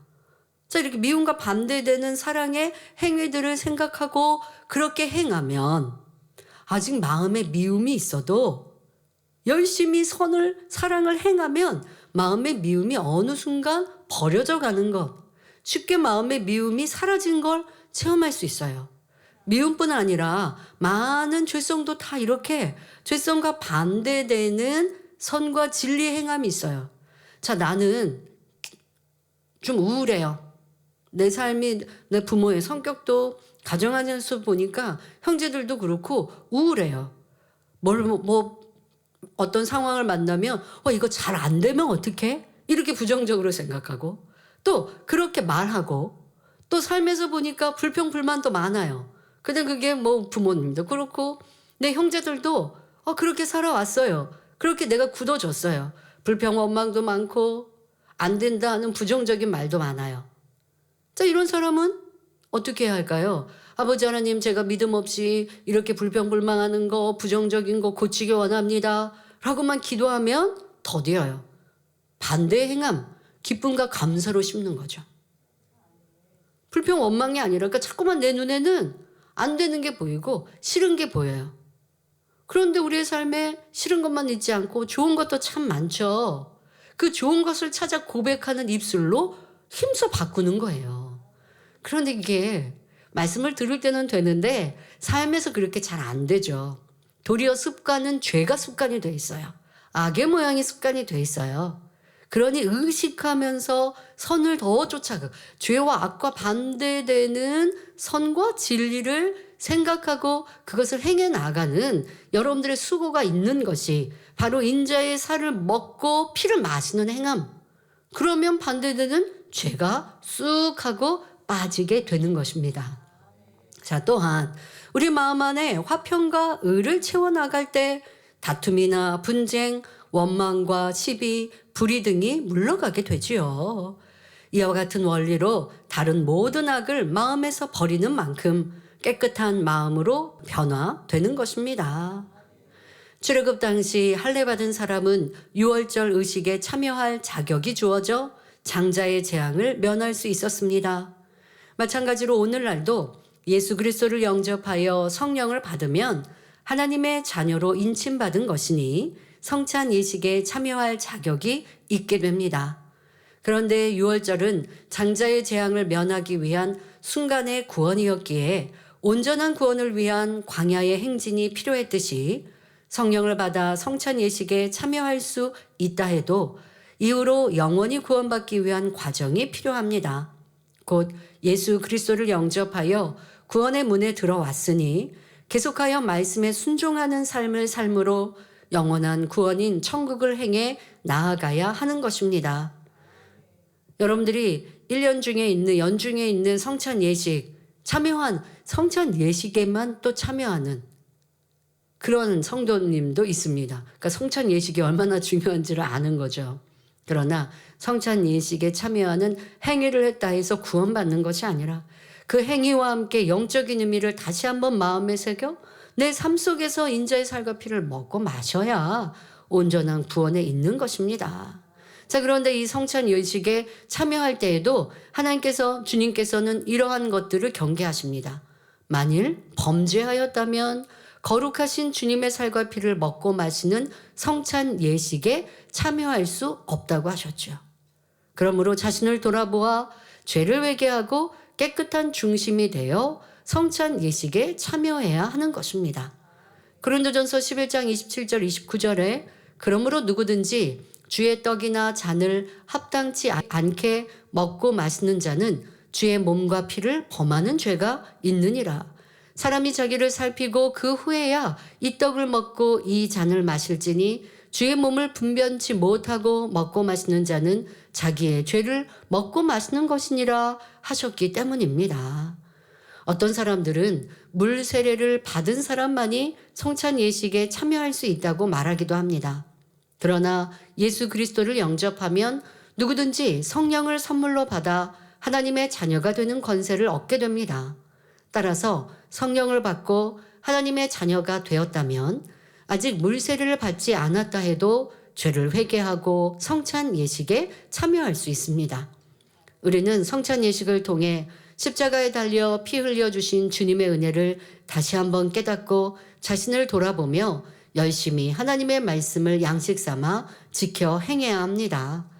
자, 이렇게 미움과 반대되는 사랑의 행위들을 생각하고 그렇게 행하면 아직 마음에 미움이 있어도 열심히 사랑을 행하면 마음의 미움이 어느 순간 버려져 가는 것, 쉽게 마음의 미움이 사라진 걸 체험할 수 있어요. 미움뿐 아니라 많은 죄성도 다 이렇게 죄성과 반대되는 선과 진리의 행함이 있어요. 자, 나는 좀 우울해요. 내 삶이 내 부모의 성격도 가정안에서 보니까 형제들도 그렇고 우울해요. 어떤 상황을 만나면 이거 잘 안 되면 어떡해? 이렇게 부정적으로 생각하고 또 그렇게 말하고 또 삶에서 보니까 불평불만도 많아요. 근데 그게 부모님도 그렇고 내 형제들도 그렇게 살아왔어요. 그렇게 내가 굳어졌어요. 불평 원망도 많고 안 된다 하는 부정적인 말도 많아요. 자, 이런 사람은 어떻게 해야 할까요? 아버지 하나님, 제가 믿음 없이 이렇게 불평불만하는 거, 부정적인 거 고치기 원합니다. 라고만 기도하면 더뎌요. 반대의 행함, 기쁨과 감사로 심는 거죠. 불평 원망이 아니라 그러니까 자꾸만 내 눈에는 안 되는 게 보이고 싫은 게 보여요. 그런데 우리의 삶에 싫은 것만 있지 않고 좋은 것도 참 많죠. 그 좋은 것을 찾아 고백하는 입술로 힘써 바꾸는 거예요. 그런데 이게 말씀을 들을 때는 되는데 삶에서 그렇게 잘 안 되죠. 도리어 습관은 죄가 습관이 돼 있어요. 악의 모양이 습관이 돼 있어요. 그러니 의식하면서 선을 더 쫓아가 죄와 악과 반대되는 선과 진리를 생각하고 그것을 행해 나가는 여러분들의 수고가 있는 것이 바로 인자의 살을 먹고 피를 마시는 행함. 그러면 반대되는 죄가 쑥 하고 빠지게 되는 것입니다. 자, 또한 우리 마음 안에 화평과 의를 채워나갈 때 다툼이나 분쟁, 원망과 시비, 불의 등이 물러가게 되지요. 이와 같은 원리로 다른 모든 악을 마음에서 버리는 만큼 깨끗한 마음으로 변화되는 것입니다. 출애굽 당시 할례 받은 사람은 유월절 의식에 참여할 자격이 주어져 장자의 재앙을 면할 수 있었습니다. 마찬가지로 오늘날도 예수 그리스도를 영접하여 성령을 받으면 하나님의 자녀로 인침받은 것이니 성찬 예식에 참여할 자격이 있게 됩니다. 그런데 유월절은 장자의 재앙을 면하기 위한 순간의 구원이었기에 온전한 구원을 위한 광야의 행진이 필요했듯이 성령을 받아 성찬 예식에 참여할 수 있다 해도 이후로 영원히 구원받기 위한 과정이 필요합니다. 곧 예수 그리스도를 영접하여 구원의 문에 들어왔으니 계속하여 말씀에 순종하는 삶을 삶으로 영원한 구원인 천국을 행해 나아가야 하는 것입니다. 여러분들이 1년 중에 있는 연중에 있는 성찬 예식, 참여한 성찬 예식에만 또 참여하는 그런 성도님도 있습니다. 그러니까 성찬 예식이 얼마나 중요한지를 아는 거죠. 그러나 성찬 예식에 참여하는 행위를 했다 해서 구원받는 것이 아니라 그 행위와 함께 영적인 의미를 다시 한번 마음에 새겨 내 삶 속에서 인자의 살과 피를 먹고 마셔야 온전한 구원에 있는 것입니다. 자, 그런데 이 성찬 예식에 참여할 때에도 주님께서는 이러한 것들을 경계하십니다. 만일 범죄하였다면 거룩하신 주님의 살과 피를 먹고 마시는 성찬 예식에 참여할 수 없다고 하셨죠. 그러므로 자신을 돌아보아 죄를 회개하고 깨끗한 중심이 되어 성찬 예식에 참여해야 하는 것입니다. 고린도전서 11장 27절 29절에 그러므로 누구든지 주의 떡이나 잔을 합당치 않게 먹고 마시는 자는 주의 몸과 피를 범하는 죄가 있느니라. 사람이 자기를 살피고 그 후에야 이 떡을 먹고 이 잔을 마실지니 주의 몸을 분변치 못하고 먹고 마시는 자는 자기의 죄를 먹고 마시는 것이니라 하셨기 때문입니다. 어떤 사람들은 물 세례를 받은 사람만이 성찬 예식에 참여할 수 있다고 말하기도 합니다. 그러나 예수 그리스도를 영접하면 누구든지 성령을 선물로 받아 하나님의 자녀가 되는 권세를 얻게 됩니다. 따라서 성령을 받고 하나님의 자녀가 되었다면 아직 물 세례를 받지 않았다 해도 죄를 회개하고 성찬 예식에 참여할 수 있습니다. 우리는 성찬 예식을 통해 십자가에 달려 피 흘려주신 주님의 은혜를 다시 한번 깨닫고 자신을 돌아보며 열심히 하나님의 말씀을 양식 삼아 지켜 행해야 합니다.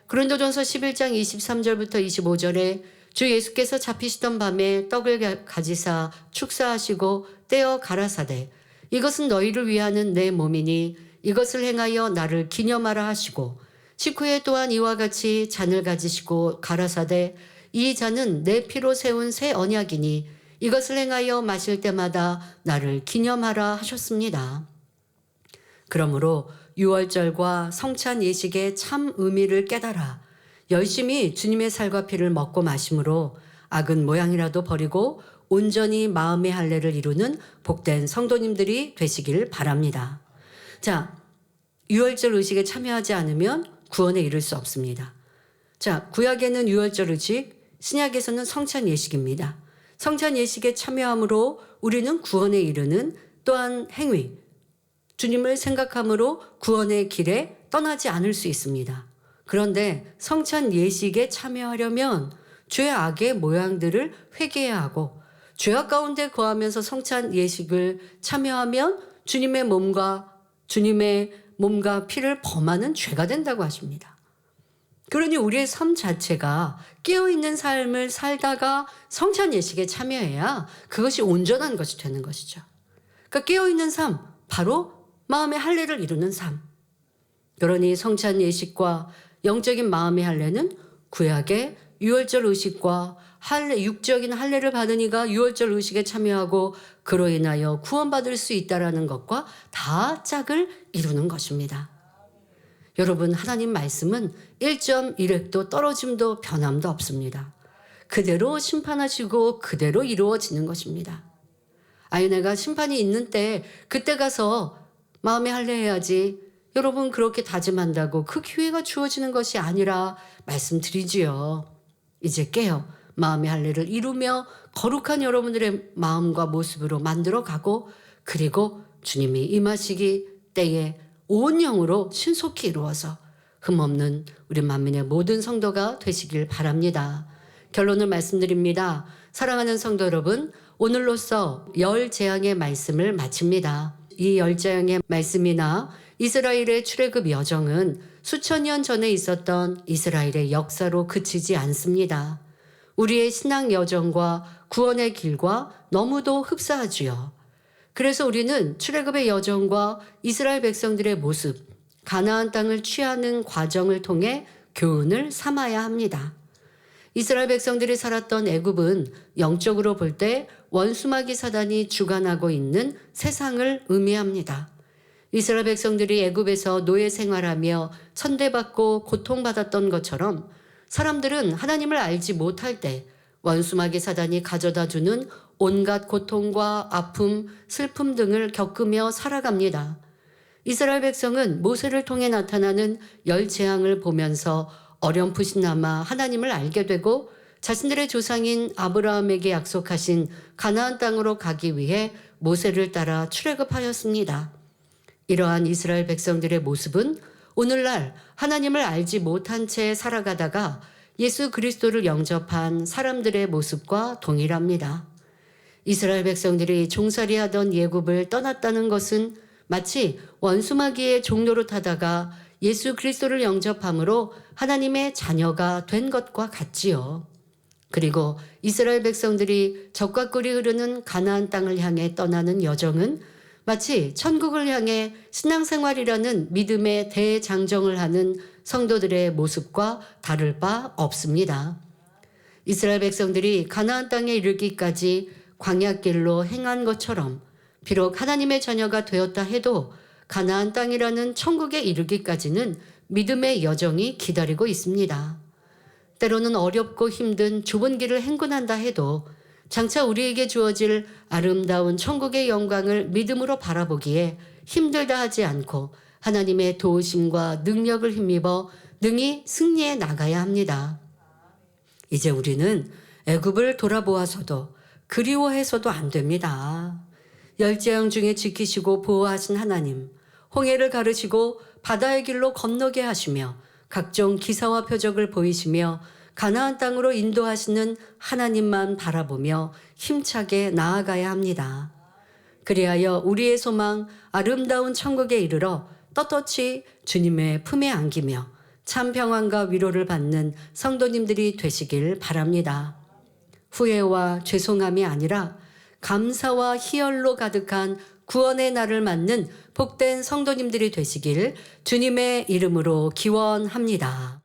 고린도전서 11장 23절부터 25절에 주 예수께서 잡히시던 밤에 떡을 가지사 축사하시고 떼어 가라사대 이것은 너희를 위하는 내 몸이니 이것을 행하여 나를 기념하라 하시고 식후에 또한 이와 같이 잔을 가지시고 가라사대 이 잔은 내 피로 세운 새 언약이니 이것을 행하여 마실 때마다 나를 기념하라 하셨습니다. 그러므로 유월절과 성찬 예식의 참 의미를 깨달아 열심히 주님의 살과 피를 먹고 마심으로 악은 모양이라도 버리고 온전히 마음의 할례를 이루는 복된 성도님들이 되시길 바랍니다. 자, 유월절 의식에 참여하지 않으면 구원에 이를 수 없습니다. 자, 구약에는 유월절 의식, 신약에서는 성찬 예식입니다. 성찬 예식에 참여함으로 우리는 구원에 이르는 또한 행위, 주님을 생각함으로 구원의 길에 떠나지 않을 수 있습니다. 그런데 성찬 예식에 참여하려면 죄 악의 모양들을 회개해야 하고 죄악 가운데 거하면서 성찬 예식을 참여하면 주님의 몸과 피를 범하는 죄가 된다고 하십니다. 그러니 우리의 삶 자체가 깨어있는 삶을 살다가 성찬 예식에 참여해야 그것이 온전한 것이 되는 것이죠. 그러니까 깨어있는 삶, 바로 마음의 할례를 이루는 삶. 그러니 성찬 예식과 영적인 마음의 할례는 구약의 유월절 의식과 육적인 할례를 받으니까 유월절 의식에 참여하고 그로 인하여 구원받을 수 있다라는 것과 다 짝을 이루는 것입니다. 여러분, 하나님 말씀은 1.1획도 떨어짐도 변함도 없습니다. 그대로 심판하시고 그대로 이루어지는 것입니다. 내가 심판이 있는 때 그때 가서 마음의 할례해야지. 여러분, 그렇게 다짐한다고 그 기회가 주어지는 것이 아니라 말씀드리지요. 이제 깨어 마음의 할례를 이루며 거룩한 여러분들의 마음과 모습으로 만들어가고 그리고 주님이 임하시기 때에 온 영으로 신속히 이루어서 흠없는 우리 만민의 모든 성도가 되시길 바랍니다. 결론을 말씀드립니다. 사랑하는 성도 여러분, 오늘로써 열 재앙의 말씀을 마칩니다. 이 열 재앙의 말씀이나 이스라엘의 출애굽 여정은 수천 년 전에 있었던 이스라엘의 역사로 그치지 않습니다. 우리의 신앙 여정과 구원의 길과 너무도 흡사하지요. 그래서 우리는 출애굽의 여정과 이스라엘 백성들의 모습, 가나안 땅을 취하는 과정을 통해 교훈을 삼아야 합니다. 이스라엘 백성들이 살았던 애굽은 영적으로 볼 때 원수마귀 사단이 주관하고 있는 세상을 의미합니다. 이스라엘 백성들이 애굽에서 노예 생활하며 천대받고 고통받았던 것처럼 사람들은 하나님을 알지 못할 때 원수마귀 사단이 가져다 주는 온갖 고통과 아픔, 슬픔 등을 겪으며 살아갑니다. 이스라엘 백성은 모세를 통해 나타나는 열 재앙을 보면서 어렴풋이나마 하나님을 알게 되고 자신들의 조상인 아브라함에게 약속하신 가나안 땅으로 가기 위해 모세를 따라 출애굽하였습니다. 이러한 이스라엘 백성들의 모습은 오늘날 하나님을 알지 못한 채 살아가다가 예수 그리스도를 영접한 사람들의 모습과 동일합니다. 이스라엘 백성들이 종살이하던 애굽을 떠났다는 것은 마치 원수마귀의 종노릇 하다가 예수 그리스도를 영접함으로 하나님의 자녀가 된 것과 같지요. 그리고 이스라엘 백성들이 적과 꿀이 흐르는 가나안 땅을 향해 떠나는 여정은 마치 천국을 향해 신앙생활이라는 믿음의 대장정을 하는 성도들의 모습과 다를 바 없습니다. 이스라엘 백성들이 가나안 땅에 이르기까지 광야길로 행한 것처럼 비록 하나님의 자녀가 되었다 해도 가나안 땅이라는 천국에 이르기까지는 믿음의 여정이 기다리고 있습니다. 때로는 어렵고 힘든 좁은 길을 행군한다 해도 장차 우리에게 주어질 아름다운 천국의 영광을 믿음으로 바라보기에 힘들다 하지 않고 하나님의 도우심과 능력을 힘입어 능히 승리해 나가야 합니다. 이제 우리는 애굽을 돌아보아서도 그리워해서도 안 됩니다. 열재앙 중에 지키시고 보호하신 하나님, 홍해를 가르시고 바다의 길로 건너게 하시며 각종 기사와 표적을 보이시며 가나안 땅으로 인도하시는 하나님만 바라보며 힘차게 나아가야 합니다. 그리하여 우리의 소망 아름다운 천국에 이르러 떳떳이 주님의 품에 안기며 참 평안과 위로를 받는 성도님들이 되시길 바랍니다. 후회와 죄송함이 아니라 감사와 희열로 가득한 구원의 날을 맞는 복된 성도님들이 되시길 주님의 이름으로 기원합니다.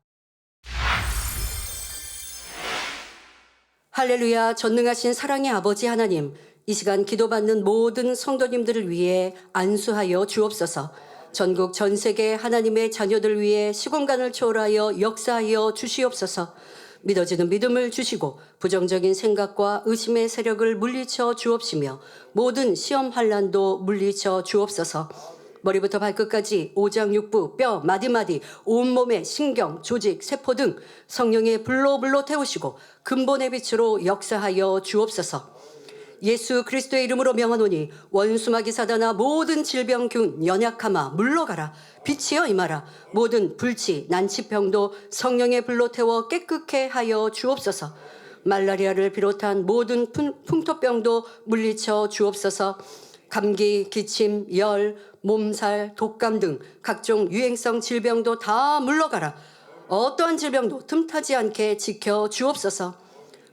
할렐루야. 전능하신 사랑의 아버지 하나님, 이 시간 기도받는 모든 성도님들을 위해 안수하여 주옵소서. 전국 전 세계 하나님의 자녀들 위해 시공간을 초월하여 역사하여 주시옵소서. 믿어지는 믿음을 주시고 부정적인 생각과 의심의 세력을 물리쳐 주옵시며 모든 시험 환난도 물리쳐 주옵소서. 머리부터 발끝까지 오장육부, 뼈, 마디마디, 온몸의 신경, 조직, 세포 등 성령의 불로 태우시고 근본의 빛으로 역사하여 주옵소서. 예수 그리스도의 이름으로 명하노니 원수마귀 사단아 모든 질병균 연약함아 물러가라. 빛이여 임하라. 모든 불치 난치병도 성령의 불로 태워 깨끗게 하여 주옵소서. 말라리아를 비롯한 모든 풍토병도 물리쳐 주옵소서. 감기, 기침, 열, 몸살, 독감 등 각종 유행성 질병도 다 물러가라. 어떠한 질병도 틈타지 않게 지켜 주옵소서.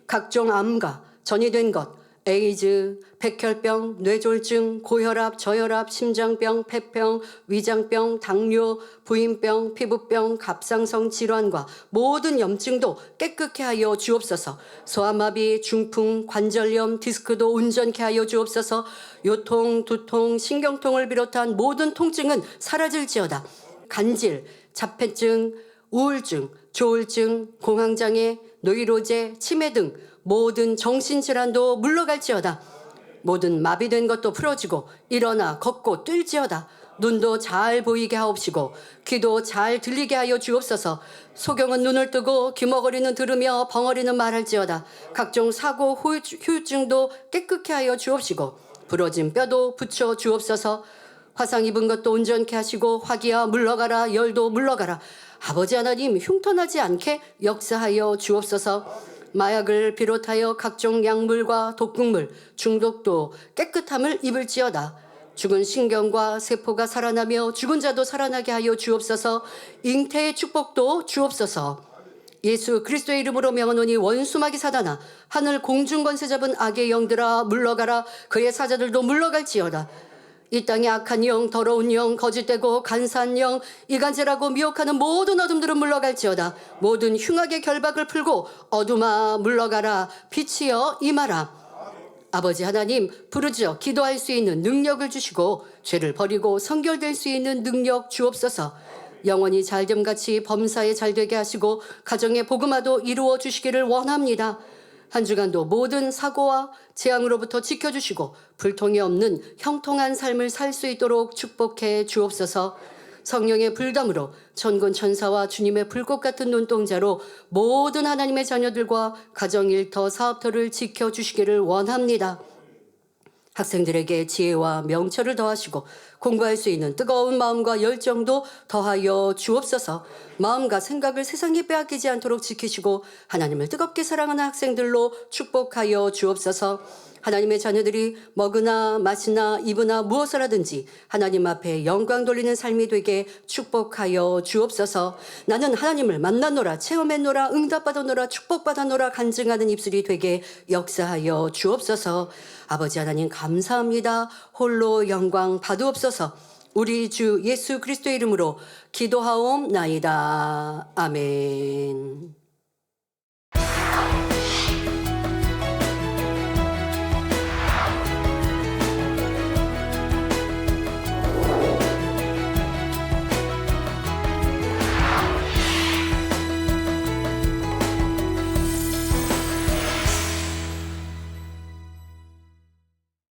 각종 암과 전이된 것, 에이즈, 백혈병, 뇌졸중, 고혈압, 저혈압, 심장병, 폐병, 위장병, 당뇨, 부인병, 피부병, 갑상선 질환과 모든 염증도 깨끗게 하여 주옵소서. 소아마비, 중풍, 관절염, 디스크도 온전케 하여 주옵소서. 요통, 두통, 신경통을 비롯한 모든 통증은 사라질지어다. 간질, 자폐증, 우울증, 조울증, 공황장애, 노이로제, 치매 등 모든 정신질환도 물러갈지어다. 모든 마비된 것도 풀어지고 일어나 걷고 뛸지어다. 눈도 잘 보이게 하옵시고 귀도 잘 들리게 하여 주옵소서. 소경은 눈을 뜨고 귀머거리는 들으며 벙어리는 말할지어다. 각종 사고 후유증도 깨끗게 하여 주옵시고 부러진 뼈도 붙여 주옵소서. 화상 입은 것도 온전케 하시고 화기야 물러가라 열도 물러가라. 아버지 하나님 흉터나지 않게 역사하여 주옵소서. 마약을 비롯하여 각종 약물과 독극물, 중독도 깨끗함을 입을지어다. 죽은 신경과 세포가 살아나며 죽은 자도 살아나게 하여 주옵소서. 잉태의 축복도 주옵소서. 예수 그리스도의 이름으로 명하노니 원수마귀 사단아 하늘 공중 권세 잡은 악의 영들아 물러가라. 그의 사자들도 물러갈지어다. 이 땅의 악한 영, 더러운 영, 거짓되고 간사한 영, 이간질하고 미혹하는 모든 어둠들은 물러갈지어다. 모든 흉악의 결박을 풀고 어둠아 물러가라. 빛이여 임하라. 아버지 하나님 부르짖어 기도할 수 있는 능력을 주시고 죄를 버리고 성결될 수 있는 능력 주옵소서. 영원히 잘됨같이 범사에 잘되게 하시고 가정의 복음화도 이루어 주시기를 원합니다. 한 주간도 모든 사고와 재앙으로부터 지켜주시고 불통이 없는 형통한 삶을 살 수 있도록 축복해 주옵소서. 성령의 불담으로 천군 천사와 주님의 불꽃 같은 눈동자로 모든 하나님의 자녀들과 가정 일터 사업터를 지켜주시기를 원합니다. 학생들에게 지혜와 명철을 더하시고 공부할 수 있는 뜨거운 마음과 열정도 더하여 주옵소서. 마음과 생각을 세상에 빼앗기지 않도록 지키시고 하나님을 뜨겁게 사랑하는 학생들로 축복하여 주옵소서. 하나님의 자녀들이 먹으나 마시나 입으나 무엇을 하든지 하나님 앞에 영광 돌리는 삶이 되게 축복하여 주옵소서. 나는 하나님을 만나노라 체험했노라 응답받아노라 축복받아노라 간증하는 입술이 되게 역사하여 주옵소서. 아버지 하나님 감사합니다. 홀로 영광 받으옵소서. 우리 주 예수 그리스도의 이름으로 기도하옵나이다. 아멘.